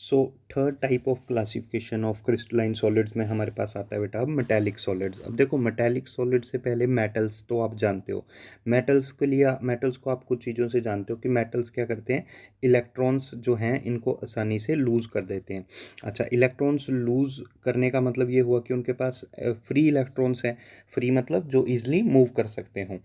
So third type of classification of crystalline solids में हमारे पास आता है बेटा अब मेटेलिक सॉलिड्स। अब देखो मेटेलिक सॉलिड से पहले मेटल्स तो आप जानते हो। मेटल्स के लिए मेटल्स को आप कुछ चीज़ों से जानते हो कि मेटल्स क्या करते हैं, इलेक्ट्रॉन्स जो हैं इनको आसानी से लूज़ कर देते हैं। अच्छा, इलेक्ट्रॉन्स लूज़ करने का मतलब ये हुआ कि उनके पास फ्री इलेक्ट्रॉन्स हैं। फ्री मतलब जो ईजिली मूव कर सकते हों।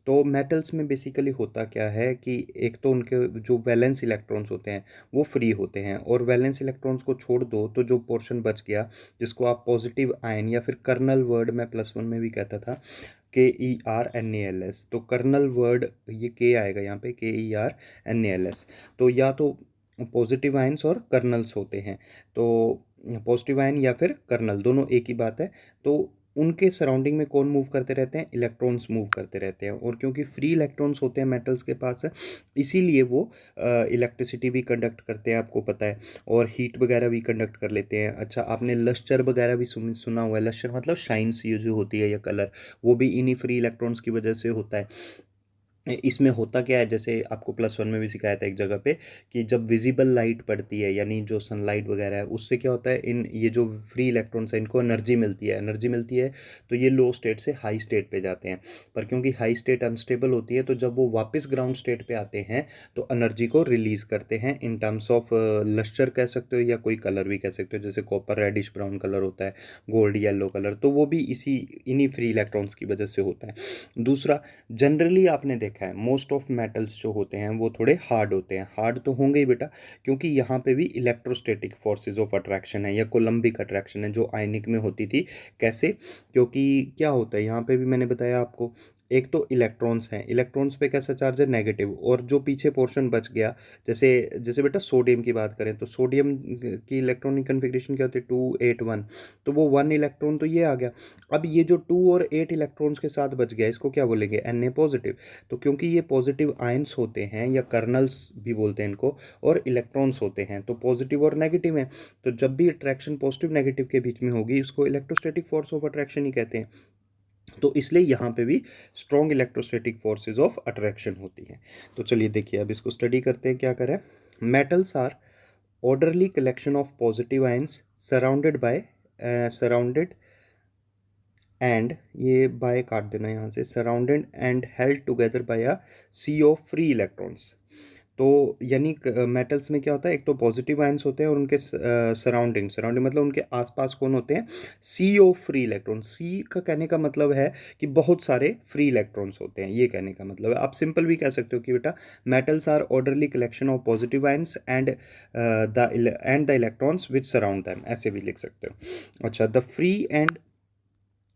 तो मेटल्स में बेसिकली होता क्या है कि एक तो उनके जो वैलेंस इलेक्ट्रॉन्स होते हैं वो फ्री होते हैं, और वैलेंस इलेक्ट्रॉन्स को छोड़ दो तो जो पोर्शन बच गया जिसको आप पॉजिटिव आयन या फिर कर्नल वर्ड मैं +1 में भी कहता था, KERNALS, तो कर्नल वर्ड ये के आएगा यहाँ पे, KERNALS। तो या तो पॉजिटिव आयंस और कर्नल्स होते हैं, तो पॉजिटिव आयन या फिर कर्नल दोनों एक ही बात है। तो उनके सराउंडिंग में कौन मूव करते रहते हैं, इलेक्ट्रॉन्स मूव करते रहते हैं, और क्योंकि फ्री इलेक्ट्रॉन्स होते हैं मेटल्स के पास इसीलिए वो इलेक्ट्रिसिटी भी कंडक्ट करते हैं, आपको पता है, और हीट वगैरह भी कंडक्ट कर लेते हैं। अच्छा, आपने लस्टर वगैरह भी सुना हुआ है। लस्टर मतलब शाइन सी जो होती है या कलर, वो भी इन्हीं फ्री इलेक्ट्रॉन्स की वजह से होता है। इसमें होता क्या है, जैसे आपको +1 में भी सिखाया था एक जगह पे, कि जब विजिबल लाइट पड़ती है यानी जो सनलाइट वगैरह है उससे क्या होता है, इन ये जो फ्री इलेक्ट्रॉन्स है इनको एनर्जी मिलती है। एनर्जी मिलती है तो ये लो स्टेट से हाई स्टेट पे जाते हैं। पर क्योंकि हाई स्टेट अनस्टेबल होती है तो जब वो वापस ग्राउंड स्टेट पे आते हैं तो एनर्जी को रिलीज करते हैं इन टर्म्स ऑफ लस्टर कह सकते हो या कोई कलर भी कह सकते हो, जैसे कॉपर रेडिश ब्राउन कलर होता है, गोल्ड येलो कलर, तो वो भी इन्हीं फ्री इलेक्ट्रॉन्स की वजह से होता है। दूसरा, जनरली आपने देखा है मोस्ट ऑफ मेटल्स जो होते हैं वो थोड़े हार्ड होते हैं। हार्ड तो होंगे ही बेटा, क्योंकि यहाँ पे भी इलेक्ट्रोस्टैटिक फोर्सेस ऑफ अट्रैक्शन है या कोलम्बिक अट्रैक्शन है जो आयनिक में होती थी। कैसे, क्योंकि क्या होता है यहाँ पे भी मैंने बताया आपको, एक तो इलेक्ट्रॉन्स हैं, इलेक्ट्रॉन्स पे कैसा चार्ज है, नेगेटिव, और जो पीछे पोर्शन बच गया, जैसे जैसे बेटा सोडियम की बात करें तो सोडियम की इलेक्ट्रॉनिक कन्फिग्रेशन क्या होती है, 2 8 1, तो वो 1 इलेक्ट्रॉन तो ये आ गया। अब ये जो 2 और 8 इलेक्ट्रॉन्स के साथ बच गया इसको क्या बोलेंगे, Na पॉजिटिव। तो क्योंकि ये पॉजिटिव आयंस होते हैं या कर्नल्स भी बोलते हैं इनको, और इलेक्ट्रॉन्स होते हैं तो पॉजिटिव और नेगेटिव हैं, तो जब भी अट्रैक्शन पॉजिटिव नेगेटिव के बीच में होगी इसको इलेक्ट्रोस्टैटिक फोर्स ऑफ अट्रैक्शन ही कहते हैं। तो इसलिए यहाँ पे भी strong electrostatic forces of attraction होती हैं। तो चलिए देखिए अब इसको स्टडी करते हैं क्या करें। Metals are orderly collection of positive ions surrounded and, ये बाय काट देना यहाँ से, surrounded and held together by a sea of free electrons. तो यानी मेटल्स में क्या होता है, एक तो पॉजिटिव आयंस होते हैं और उनके सराउंडिंग सराउंडिंग मतलब उनके आसपास कौन होते हैं, सी ऑफ फ्री इलेक्ट्रॉन। सी का कहने का मतलब है कि बहुत सारे फ्री इलेक्ट्रॉन्स होते हैं, ये कहने का मतलब है। आप सिंपल भी कह सकते हो कि बेटा metals are orderly collection of positive ions and the electrons which surround them, ऐसे भी लिख सकते हो। अच्छा, the free and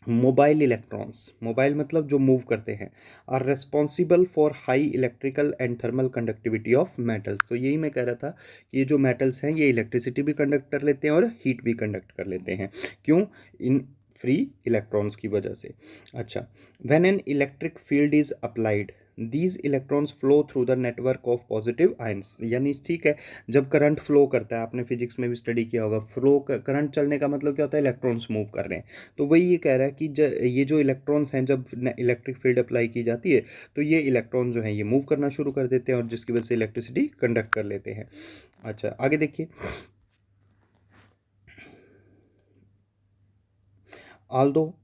mobile electrons, mobile मतलब जो मूव करते हैं, are responsible for high electrical and thermal conductivity of metals. तो यही मैं कह रहा था कि ये जो मेटल्स हैं ये इलेक्ट्रिसिटी भी कंडक्ट कर लेते हैं और हीट भी कंडक्ट कर लेते हैं। क्यों, इन फ्री इलेक्ट्रॉन्स की वजह से। अच्छा, when an electric field is applied these electrons flow through the network of positive ions, यानी ठीक है, जब करंट फ्लो करता है, आपने फिजिक्स में भी स्टडी किया होगा, फ्लो करंट चलने का मतलब क्या होता है, इलेक्ट्रॉन्स मूव कर रहे हैं। तो वही ये कह रहा है कि ये जो इलेक्ट्रॉन्स हैं जब इलेक्ट्रिक फील्ड अप्लाई की जाती है तो ये इलेक्ट्रॉन जो हैं ये मूव करना शुरू कर देते हैं और जिसकी वजह से इलेक्ट्रिसिटी कंडक्ट कर लेते हैं। अच्छा, आगे देखिए। Although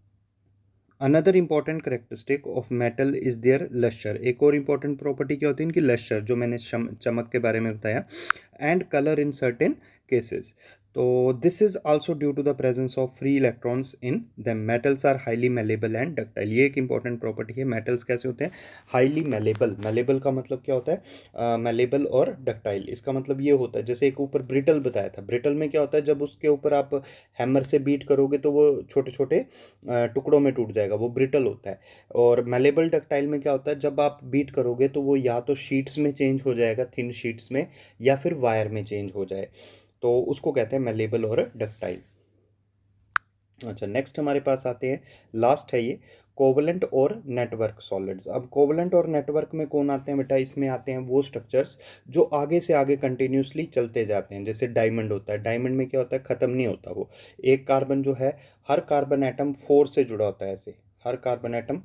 another important characteristic of metal is their lustre, एक और इंपॉर्टेंट प्रॉपर्टी क्या होती है इनकी, लस्टर, जो मैंने चमक के बारे में बताया, and colour in certain cases. तो this is also due to the presence of free electrons in the metals are highly malleable and ductile, ये एक इंपॉर्टेंट प्रॉपर्टी है। मेटल्स कैसे होते हैं, हाईली मेलेबल, मेलेबल का मतलब क्या होता है, मेलेबल और डक्टाइल, इसका मतलब ये होता है, जैसे एक ऊपर ब्रिटल बताया था, ब्रिटल में क्या होता है, जब उसके ऊपर आप हैमर से बीट करोगे तो वो छोटे छोटे टुकड़ों में टूट जाएगा, वो ब्रिटल होता है। और मेलेबल डक्टाइल में क्या होता है, जब आप बीट करोगे तो वो या तो शीट्स में चेंज हो जाएगा, थिन शीट्स में, या फिर वायर में चेंज हो जाए, तो उसको कहते हैं मेलेबल और डक्टाइल। अच्छा, नेक्स्ट हमारे पास आते हैं, लास्ट है ये, कोवलेंट और नेटवर्क सॉलिड्स। अब कोवलेंट और नेटवर्क में कौन आते हैं बेटा, इसमें आते हैं वो स्ट्रक्चर्स जो आगे से आगे कंटिन्यूसली चलते जाते हैं। जैसे डायमंड होता है, डायमंड में क्या होता है, ख़त्म नहीं होता वो, एक कार्बन जो है, हर कार्बन एटम 4 से जुड़ा होता है, ऐसे हर कार्बन एटम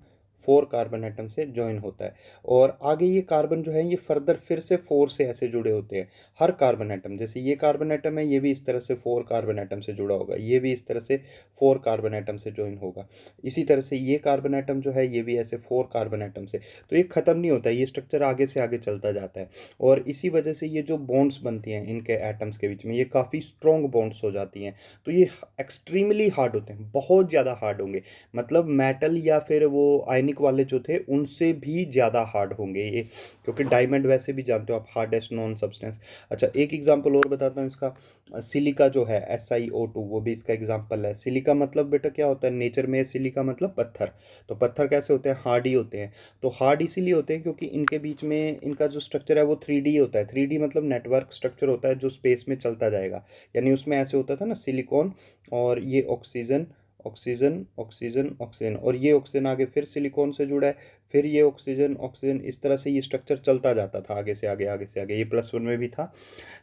4 कार्बन एटम से ज्वाइन होता है। और आगे ये कार्बन जो है ये फर्दर फिर से 4 से ऐसे जुड़े होते हैं। हर कार्बन एटम, जैसे ये कार्बन एटम है, ये भी इस तरह से 4 कार्बन एटम से जुड़ा होगा, ये भी इस तरह से 4 कार्बन एटम से ज्वाइन होगा। इसी तरह से ये कार्बन एटम जो है ये भी ऐसे 4 कार्बन एटम से। तो ये ख़त्म नहीं होता है, ये स्ट्रक्चर आगे से आगे चलता जाता है। और इसी वजह से ये जो बॉन्ड्स बनती हैं इनके एटम्स के बीच में, ये काफ़ी स्ट्रॉन्ग बॉन्ड्स हो जाती हैं। तो ये एक्सट्रीमली हार्ड होते हैं, बहुत ज़्यादा हार्ड होंगे। मतलब मेटल या फिर वो आयनिक वाले जो थे उनसे भी ज़्यादा हार्ड होंगे ये, क्योंकि डायमंड वैसे भी जानते हो आप, हार्डेस्ट नॉन सब्सटेंस। अच्छा, एक एग्जांपल और बताता हूँ इसका। सिलिका जो है SiO2, वो भी इसका एग्जांपल है। सिलिका मतलब बेटा क्या होता है नेचर में? सिलिका मतलब पत्थर। तो पत्थर कैसे होते हैं? हार्ड ही होते हैं। तो हार्ड इसीलिए होते हैं क्योंकि इनके बीच में इनका जो स्ट्रक्चर है वो 3D होता है। 3D मतलब नेटवर्क स्ट्रक्चर होता है जो स्पेस में चलता जाएगा। यानी उसमें ऐसे होता था ना, सिलिकॉन और ये ऑक्सीजन, ऑक्सीजन ऑक्सीजन ऑक्सीजन, और ये ऑक्सीजन आगे फिर सिलिकॉन से जुड़ा है, फिर ये ऑक्सीजन ऑक्सीजन, इस तरह से ये स्ट्रक्चर चलता जाता था आगे से आगे, आगे से आगे। ये +1 में भी था।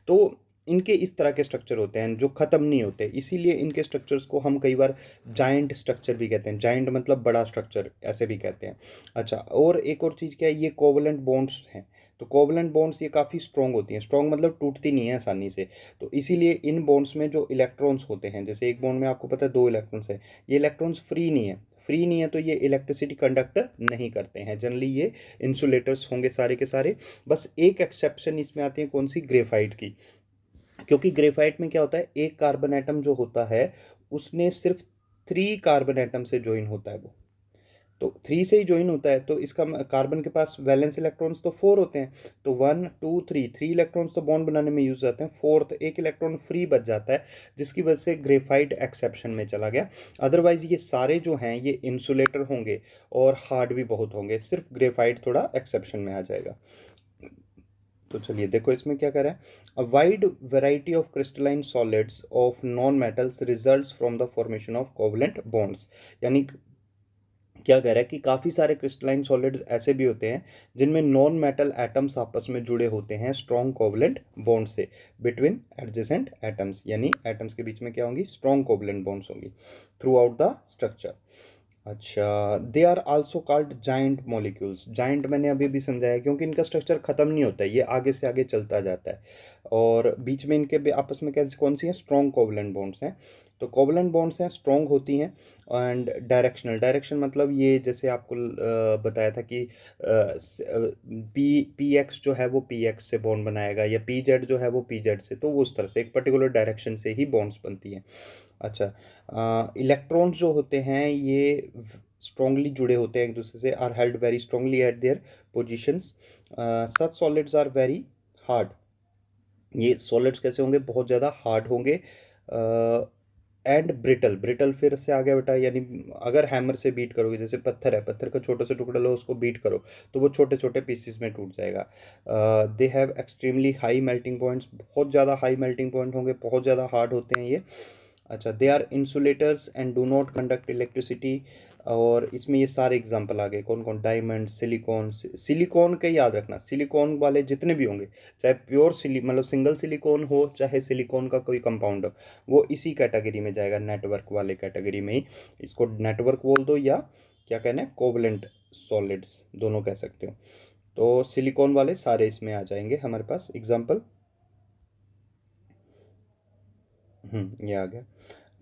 तो इनके इस तरह के स्ट्रक्चर होते हैं जो ख़त्म नहीं होते, इसीलिए इनके स्ट्रक्चर्स को हम कई बार जाइंट स्ट्रक्चर भी कहते हैं। जाइंट मतलब बड़ा स्ट्रक्चर, ऐसे भी कहते हैं। अच्छा, और एक और चीज़ क्या है, ये कोवलेंट बॉन्ड्स हैं। तो कोवलेंट बॉन्ड्स ये काफ़ी स्ट्रॉन्ग होती हैं। स्ट्रॉन्ग मतलब टूटती नहीं है आसानी से। तो इसीलिए इन बॉन्ड्स में जो इलेक्ट्रॉन्स होते हैं, जैसे एक बॉन्ड में आपको पता है 2 इलेक्ट्रॉन्स है, ये इलेक्ट्रॉन्स फ्री नहीं है। फ्री नहीं है तो ये इलेक्ट्रिसिटी कंडक्ट नहीं करते हैं। जनरली ये इंसुलेटर्स होंगे सारे के सारे। बस एक एक्सेप्शन इसमें आती है, कौन सी? ग्रेफाइट की। क्योंकि ग्रेफाइट में क्या होता है, एक कार्बन एटम जो होता है उसने सिर्फ 3 कार्बन एटम से ज्वाइन होता है वो। तो 3 से ही ज्वाइन होता है, तो इसका कार्बन के पास वैलेंस इलेक्ट्रॉन्स तो 4 होते हैं। तो 1 2 3, 3 इलेक्ट्रॉन्स तो बॉन्ड बनाने में यूज आते हैं, फोर्थ एक इलेक्ट्रॉन फ्री बच जाता है, जिसकी वजह से ग्रेफाइट एक्सेप्शन में चला गया। अदरवाइज ये सारे जो हैं ये इंसुलेटर होंगे और हार्ड भी बहुत होंगे, सिर्फ ग्रेफाइट थोड़ा एक्सेप्शन में आ जाएगा। तो चलिए देखो इसमें क्या कह रहा है। A wide variety of crystalline solids of non metals results from the formation of covalent bonds. यानी क्या कह रहा है कि काफ़ी सारे क्रिस्टलाइन सॉलिड्स ऐसे भी होते हैं जिनमें नॉन मेटल एटम्स आपस में जुड़े होते हैं स्ट्रॉन्ग कोवलेंट बॉन्ड से बिटवीन एडजेसेंट एटम्स। यानी एटम्स के बीच में क्या होंगी? स्ट्रॉन्ग कोवलेंट बॉन्ड्स होंगी थ्रू आउट द स्ट्रक्चर। अच्छा, they are also called giant molecules. Giant मैंने अभी भी समझाया क्योंकि इनका स्ट्रक्चर खत्म नहीं होता है, ये आगे से आगे चलता जाता है। और बीच में इनके आपस में कैसे कौन सी हैं? स्ट्रॉन्ग कोवलेंट बॉन्ड्स हैं। तो कोवलेंट बॉन्ड्स हैं, स्ट्रॉन्ग होती हैं। एंड डायरेक्शनल, डायरेक्शन मतलब ये जैसे आपको बताया था कि पी एक्स जो है वो पी एक्स से बॉन्ड बनाएगा, या पी जेड जो है वो पी जेड से, तो वो उस तरह से एक पर्टिकुलर डायरेक्शन से ही बॉन्ड्स बनती हैं। अच्छा, इलेक्ट्रॉन्स जो होते हैं ये स्ट्रांगली जुड़े होते हैं एक दूसरे से, are held very strongly at their positions. Such solids are very hard. ये सॉलिड्स कैसे होंगे? बहुत ज़्यादा हार्ड होंगे। एंड ब्रिटल, ब्रिटल फिर से आ गया बेटा, यानी अगर हैमर से बीट करोगे, जैसे पत्थर है, पत्थर का छोटा सा टुकड़ा लो, उसको बीट करो तो वो छोटे छोटे पीसीस में टूट जाएगा। They have extremely high melting points, बहुत ज़्यादा हाई मेल्टिंग पॉइंट होंगे, बहुत ज़्यादा हार्ड होते हैं ये। अच्छा, they are insulators and do not conduct electricity. और इसमें ये सारे एग्जांपल आ गए, कौन कौन? Diamond, silicon. सिलिकॉन का याद रखना, सिलिकॉन वाले जितने भी होंगे, चाहे प्योर मतलब सिंगल सिलिकॉन हो, चाहे सिलिकॉन का कोई कंपाउंड हो, वो इसी कैटेगरी में जाएगा, नेटवर्क वाले कैटेगरी में ही। इसको नेटवर्क बोल दो या क्या कहना है, कोवलेंट सॉलिड्स दोनों कह सकते हो। तो सिलिकॉन वाले सारे इसमें आ जाएंगे हमारे पास एग्जाम्पल। ये आ गया।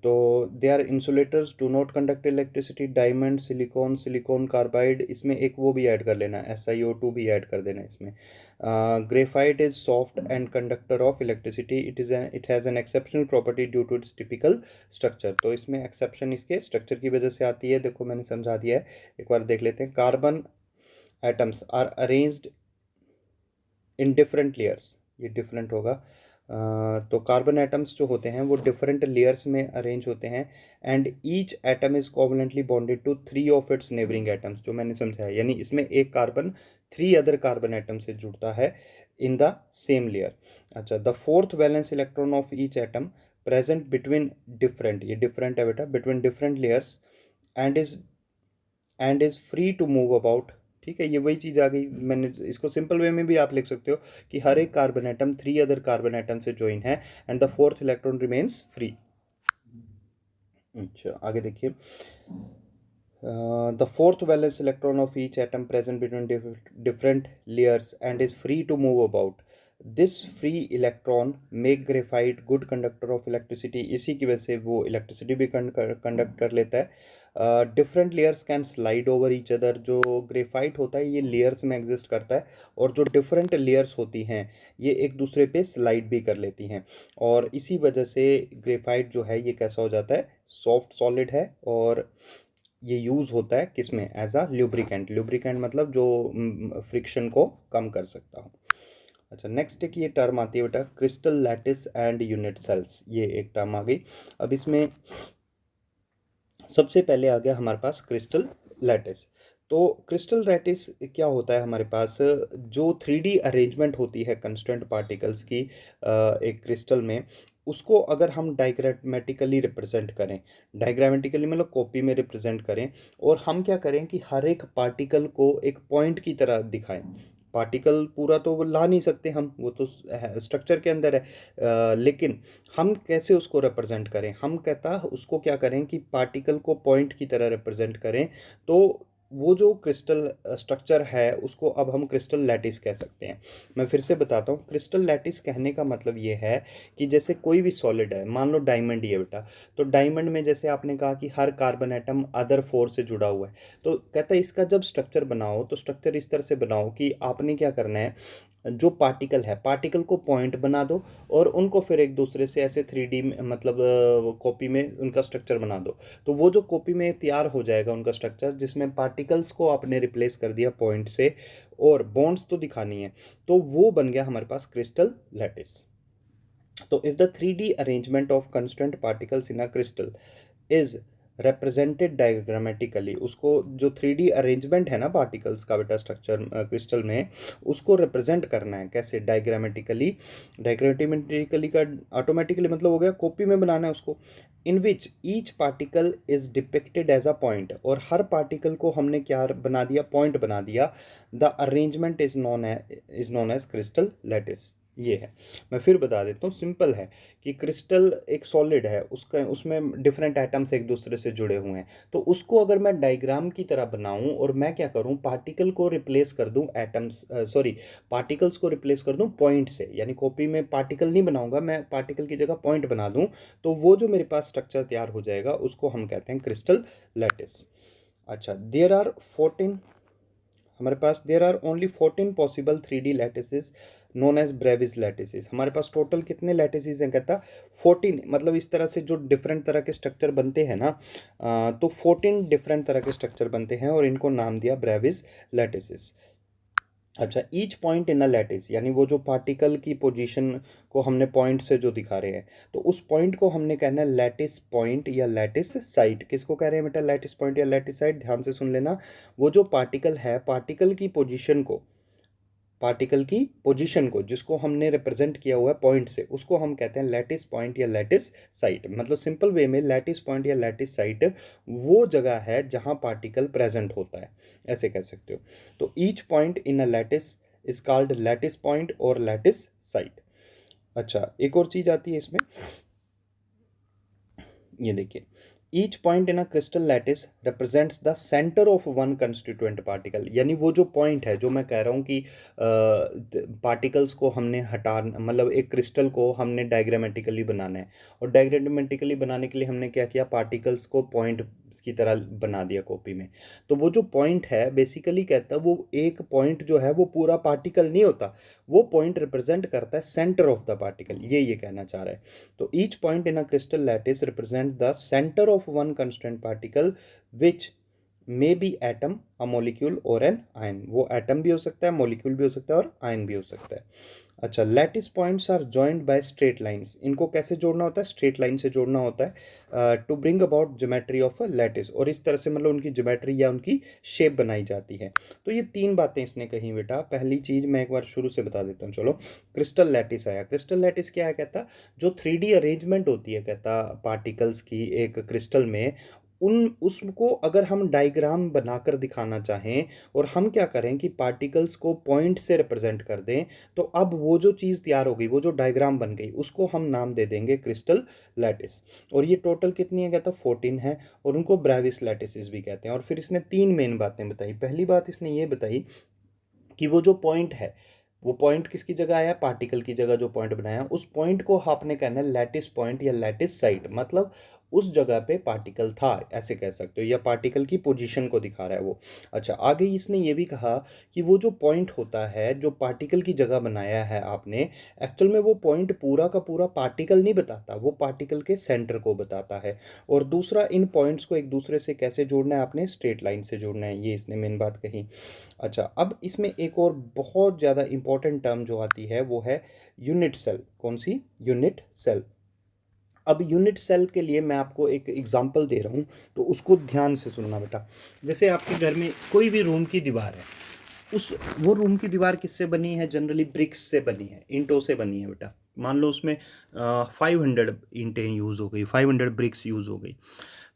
तो they are insulators, do not conduct electricity. Diamond, silicon, silicon carbide, इसमें एक वो भी ऐड कर लेना, SiO2 भी ऐड कर देना इसमें। Graphite is soft and conductor of electricity. It has an exceptional property due to its typical structure. तो इसमें एक्सेप्शन इसके स्ट्रक्चर की वजह से आती है। देखो मैंने समझा दिया है, एक बार देख लेते हैं। Carbon atoms are arranged in different layers, ये डिफरेंट होगा। तो कार्बन एटम्स जो होते हैं वो डिफरेंट लेयर्स में अरेंज होते हैं। And each atom is covalently bonded to 3 of its neighbouring atoms, जो मैंने समझाया। यानी इसमें एक कार्बन 3 अदर कार्बन एटम से जुड़ता है इन द सेम लेयर। अच्छा, the fourth valence electron of each atom present between different, ये डिफरेंट है बेटा, between different layers and is free to move about. ठीक है, ये वही चीज़ आ गई। मैंने इसको सिंपल वे में भी आप लिख सकते हो कि हर एक carbon atom 3 other carbon atom से ज्वाइन है and the fourth electron remains free. अच्छा, आगे देखिए। The fourth valence electron of each atom present between different layers and is free to move about. This free electron make graphite good conductor of electricity. इसी की वजह से वो electricity भी conduct कर लेता है. Different layers can slide over each other. जो ग्रेफाइट होता है ये लेयर्स में एग्जिस्ट करता है, और जो डिफरेंट लेयर्स होती हैं ये एक दूसरे पे स्लाइड भी कर लेती हैं, और इसी वजह से ग्रेफाइट जो है ये कैसा हो जाता है, सॉफ्ट सॉलिड है. और ये यूज़ होता है किस में, एज अ ल्यूब्रिकेंट. ल्यूब्रिकेंट मतलब जो फ्रिक्शन को कम कर सकता हो. अच्छा, नेक्स्ट एक ये टर्म आती है बेटा, crystal lattice and unit cells. ये एक टर्म आ गई. अब इसमें सबसे पहले आ गया हमारे पास क्रिस्टल लैटिस. तो क्रिस्टल लैटिस क्या होता है हमारे पास, जो 3D अरेंजमेंट होती है कंस्टेंट पार्टिकल्स की एक क्रिस्टल में, उसको अगर हम डायग्रामेटिकली रिप्रेजेंट करें, डायग्रामेटिकली मतलब कॉपी में रिप्रेजेंट करें, और हम क्या करें कि हर एक पार्टिकल को एक पॉइंट की तरह दिखाएं. पार्टिकल पूरा तो वो ला नहीं सकते हम, वो तो स्ट्रक्चर के अंदर है. लेकिन हम कैसे उसको रिप्रेजेंट करें, हम कहता उसको क्या करें कि पार्टिकल को पॉइंट की तरह रिप्रेजेंट करें. तो वो जो क्रिस्टल स्ट्रक्चर है उसको अब हम क्रिस्टल लैटिस कह सकते हैं. मैं फिर से बताता हूँ, क्रिस्टल लैटिस कहने का मतलब ये है कि जैसे कोई भी सॉलिड है, मान लो डायमंड ही है बेटा, तो डायमंड में जैसे आपने कहा कि हर कार्बन एटम अदर फोर से जुड़ा हुआ है, तो कहता है इसका जब स्ट्रक्चर बनाओ तो स्ट्रक्चर इस तरह से बनाओ कि आपने क्या करना है, जो पार्टिकल है पार्टिकल को पॉइंट बना दो, और उनको फिर एक दूसरे से ऐसे 3D में मतलब कॉपी में उनका स्ट्रक्चर बना दो. तो वो जो कॉपी में तैयार हो जाएगा उनका स्ट्रक्चर, जिसमें पार्टिकल्स को आपने रिप्लेस कर दिया पॉइंट से, और बॉन्ड्स तो दिखानी है, तो वो बन गया हमारे पास क्रिस्टल लैटिस. तो if the 3D arrangement of constant particles in a crystal is represented diagrammatically, उसको जो 3D अरेंजमेंट है ना पार्टिकल्स का बेटा स्ट्रक्चर क्रिस्टल में, उसको रिप्रेजेंट करना है कैसे, डायग्रामेटिकली. डायग्रामेटिकली का ऑटोमेटिकली मतलब हो गया कॉपी में बनाना है उसको. In which each particle is depicted as a point, और हर पार्टिकल को हमने क्या बना दिया, पॉइंट बना दिया. The arrangement is known as crystal lattice. ये है. मैं फिर बता देता हूँ, सिंपल है कि क्रिस्टल एक सॉलिड है, उसका उसमें डिफरेंट एटम्स एक दूसरे से जुड़े हुए हैं. तो उसको अगर मैं डायग्राम की तरह बनाऊं और मैं क्या करूं, पार्टिकल को रिप्लेस कर दूं एटम्स, सॉरी, पार्टिकल्स को रिप्लेस कर दूं पॉइंट से, यानी कॉपी में पार्टिकल नहीं बनाऊंगा, मैं पार्टिकल की जगह पॉइंट बना दूं, तो वो जो मेरे पास स्ट्रक्चर तैयार हो जाएगा उसको हम कहते हैं क्रिस्टल लैटिस. अच्छा, देयर आर 14, हमारे पास there are only 14 possible 3D lattices known as Bravais lattices. हमारे पास टोटल कितने लैटिसेस हैं, कहता 14, मतलब इस तरह से जो डिफरेंट तरह के स्ट्रक्चर बनते हैं ना, तो 14 डिफरेंट तरह के स्ट्रक्चर बनते हैं, और इनको नाम दिया ब्रेविस लैटिसेस. अच्छा, each point in a lattice, यानी वो जो पार्टिकल की पोजीशन को हमने पॉइंट से जो दिखा रहे हैं, तो उस पॉइंट को हमने कहना है लैटिस पॉइंट या लैटिस साइट. किसको कह रहे हैं बेटा, लैटिस पॉइंट या लैटिस साइट. ध्यान से सुन लेना, वो जो पार्टिकल है, पार्टिकल की पोजीशन को जिसको हमने रिप्रेजेंट किया हुआ है पॉइंट से, उसको हम कहते हैं लैटिस पॉइंट या लैटिस साइट. मतलब सिंपल वे में लैटिस पॉइंट या लैटिस साइट वो जगह है जहां पार्टिकल प्रेजेंट होता है, ऐसे कह सकते हो. तो each point in a lattice is called lattice point और लैटिस साइट. अच्छा, एक और चीज आती है इसमें, ये देखिए, each point in a crystal lattice represents the centre of one constituent particle. यानी वो जो पॉइंट है, जो मैं कह रहा हूँ कि पार्टिकल्स को हमने हटा, मतलब एक क्रिस्टल को हमने डायग्रामेटिकली बनाना है, और डायग्रामेटिकली बनाने के लिए हमने क्या किया, पार्टिकल्स को पॉइंट की तरह बना दिया कॉपी में. तो वो जो पॉइंट है बेसिकली कहता है, वो एक पॉइंट जो है वो पूरा पार्टिकल नहीं होता, वो पॉइंट रिप्रेजेंट करता है सेंटर ऑफ द पार्टिकल, ये कहना चाह रहा है. तो each point in a crystal lattice represent the centre of one constant particle which may be atom, a molecule और एन आयन. वो एटम भी हो सकता है, मॉलिक्यूल भी हो सकता है, और आयन भी हो सकता है. अच्छा, lattice points are joined by straight lines. इनको कैसे जोड़ना होता है, स्ट्रेट लाइन से जोड़ना होता है, to bring about geometry of a lattice. और इस तरह से मतलब उनकी ज्योमेट्री या उनकी शेप बनाई जाती है. तो ये तीन बातें इसने कही बेटा. पहली चीज मैं एक बार शुरू से बता देता हूँ, चलो. क्रिस्टल लैटिस आया. क्रिस्टल लैटिस क्या है, कहता जो 3D अरेंजमेंट होती है, कहता पार्टिकल्स की एक क्रिस्टल में, उन उसको अगर हम डायग्राम बनाकर दिखाना चाहें और हम क्या करें कि पार्टिकल्स को पॉइंट से रिप्रेजेंट कर दें, तो अब वो जो चीज़ तैयार हो गई, वो जो डायग्राम बन गई, उसको हम नाम दे देंगे क्रिस्टल लैटिस। और ये टोटल कितनी है, कहता 14 है, और उनको ब्रेविस लैटिसेस भी कहते हैं। और फिर इसने तीन मेन बातें बताई। पहली बात इसने ये बताई कि वो जो पॉइंट है, वो पॉइंट किसकी जगह आया, पार्टिकल की जगह जो पॉइंट बनाया, उस पॉइंट को आपने कहना है लैटिस पॉइंट या लैटिस साइट, मतलब उस जगह पे पार्टिकल था, ऐसे कह सकते हो, या पार्टिकल की पोजीशन को दिखा रहा है वो। अच्छा, आगे इसने ये भी कहा कि वो जो पॉइंट होता है जो पार्टिकल की जगह बनाया है आपने, एक्चुअल में वो पॉइंट पूरा का पूरा पार्टिकल नहीं बताता, वो पार्टिकल के सेंटर को बताता है। और दूसरा, इन पॉइंट्स को एक दूसरे से कैसे जोड़ना है, आपने स्ट्रेट लाइन से जोड़ना है, ये इसने मेन बात कही। अच्छा, अब इसमें एक और बहुत ज़्यादा इंपॉर्टेंट टर्म जो आती है वो है यूनिट सेल। कौन सी, यूनिट सेल। अब यूनिट सेल के लिए मैं आपको एक एग्जांपल दे रहा हूँ, तो उसको ध्यान से सुनना बेटा। जैसे आपके घर में कोई भी रूम की दीवार है, उस वो रूम की दीवार किससे बनी है, जनरली ब्रिक्स से बनी है, ईंटों से बनी है बेटा। मान लो उसमें 500 ईंटें यूज़ हो गई, 500 ब्रिक्स यूज़ हो गई।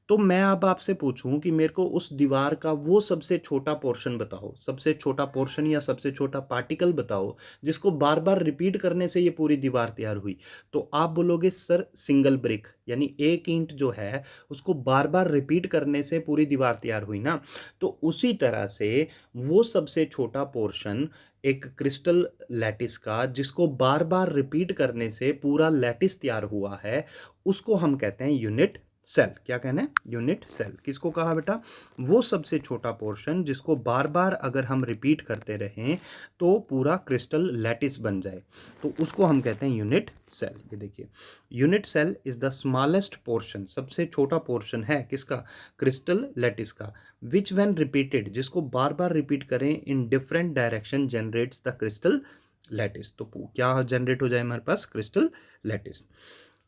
तो मैं अब आपसे पूछूं कि मेरे को उस दीवार का वो सबसे छोटा पोर्शन बताओ, सबसे छोटा पोर्शन या सबसे छोटा पार्टिकल बताओ जिसको बार बार रिपीट करने से ये पूरी दीवार तैयार हुई। तो आप बोलोगे सर सिंगल ब्रिक, यानी एक ईंट जो है उसको बार बार रिपीट करने से पूरी दीवार तैयार हुई ना। तो उसी तरह से वो सबसे छोटा पोर्शन एक क्रिस्टल लैटिस का, जिसको बार बार रिपीट करने से पूरा लैटिस तैयार हुआ है, उसको हम कहते हैं यूनिट सेल। क्या कहना है, यूनिट सेल। किसको कहा बेटा, वो सबसे छोटा पोर्शन जिसको बार बार अगर हम रिपीट करते रहें तो पूरा क्रिस्टल लैटिस बन जाए, तो उसको हम कहते हैं यूनिट सेल। ये देखिए, unit cell is the smallest portion, सबसे छोटा पोर्शन है किसका, क्रिस्टल लैटिस का, विच व्हेन रिपीटेड, जिसको बार बार रिपीट करें in different direction generates the crystal lattice. तो क्या जनरेट हो जाए हमारे पास, क्रिस्टल लैटिस।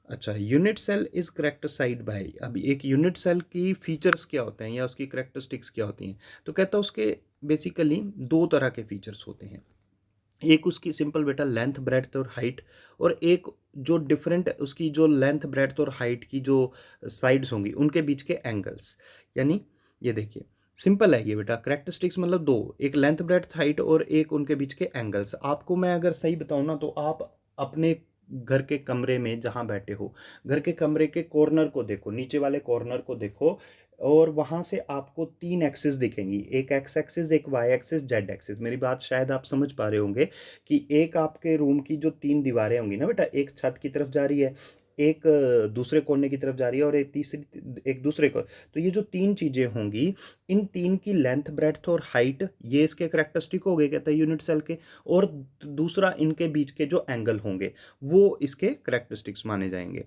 अच्छा, यूनिट सेल इज करेक्टरसाइड बाय, अब एक यूनिट सेल की फीचर्स क्या होते हैं या उसकी करेक्टरिस्टिक्स क्या होती हैं। तो कहता है उसके बेसिकली दो तरह के फीचर्स होते हैं। एक उसकी सिंपल बेटा लेंथ ब्रेड्थ और हाइट, और एक जो डिफरेंट उसकी जो लेंथ ब्रेड्थ और हाइट की जो साइड्स होंगी उनके बीच के एंगल्स। यानी ये देखिए, सिंपल है ये बेटा, करेक्टरिस्टिक्स मतलब दो, एक लेंथ ब्रेड्थ हाइट और एक उनके बीच के एंगल्स। आपको मैं अगर सही बताऊं ना, तो आप अपने घर के कमरे में जहां बैठे हो, घर के कमरे के कॉर्नर को देखो, नीचे वाले कॉर्नर को देखो, और वहां से आपको तीन एक्सिस दिखेंगी, एक एक्स एक्सिस, एक वाई एक्सिस, जेड एक्सिस। मेरी बात शायद आप समझ पा रहे होंगे कि एक आपके रूम की जो तीन दीवारें होंगी ना बेटा, एक छत की तरफ जा रही है, एक दूसरे कोने की तरफ जा रही है, और एक तीसरी एक दूसरे को। तो ये जो तीन चीजें होंगी, इन तीन की लेंथ ब्रेड्थ और हाइट, ये इसके करेक्टरिस्टिक हो गए कहते हैं यूनिट सेल के। और दूसरा, इनके बीच के जो एंगल होंगे वो इसके करेक्टरिस्टिक्स माने जाएंगे।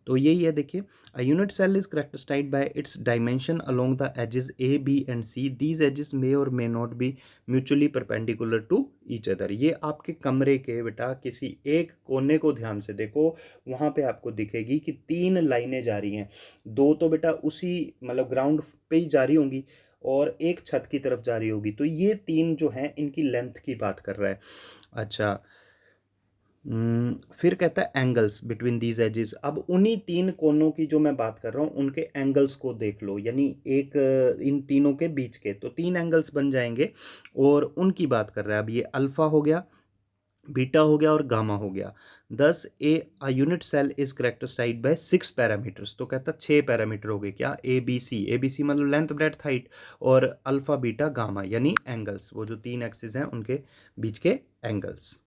तो यही है, देखिए, a unit cell is characterized by its dimension along the edges A, B and C. These edges may or may not be mutually perpendicular to each other. ये आपके कमरे के बेटा किसी एक कोने को ध्यान से देखो, वहां पे आपको दिखेगी कि तीन लाइनें जा रही हैं। दो तो बेटा उसी मतलब ग्राउंड पे ही जा रही होंगी, और एक छत की तरफ जा रही होगी। तो ये तीन जो हैं इनकी लेंथ की बात कर रहा है। अच्छा, फिर कहता है एंगल्स बिटवीन दीज एजेस। अब उन्हीं तीन कोनों की जो मैं बात कर रहा हूँ उनके एंगल्स को देख लो, यानी एक इन तीनों के बीच के तो तीन एंगल्स बन जाएंगे, और उनकी बात कर रहा है। अब ये अल्फा हो गया, बीटा हो गया और गामा हो गया। Thus a unit cell is characterized by 6 parameters. तो कहता 6 पैरामीटर हो गए, क्या, ए बी सी मतलब लेंथ ब्रेड्थ हाइट, और अल्फा बीटा गामा यानी एंगल्स, वो जो तीन एक्सिस हैं उनके बीच के एंगल्स।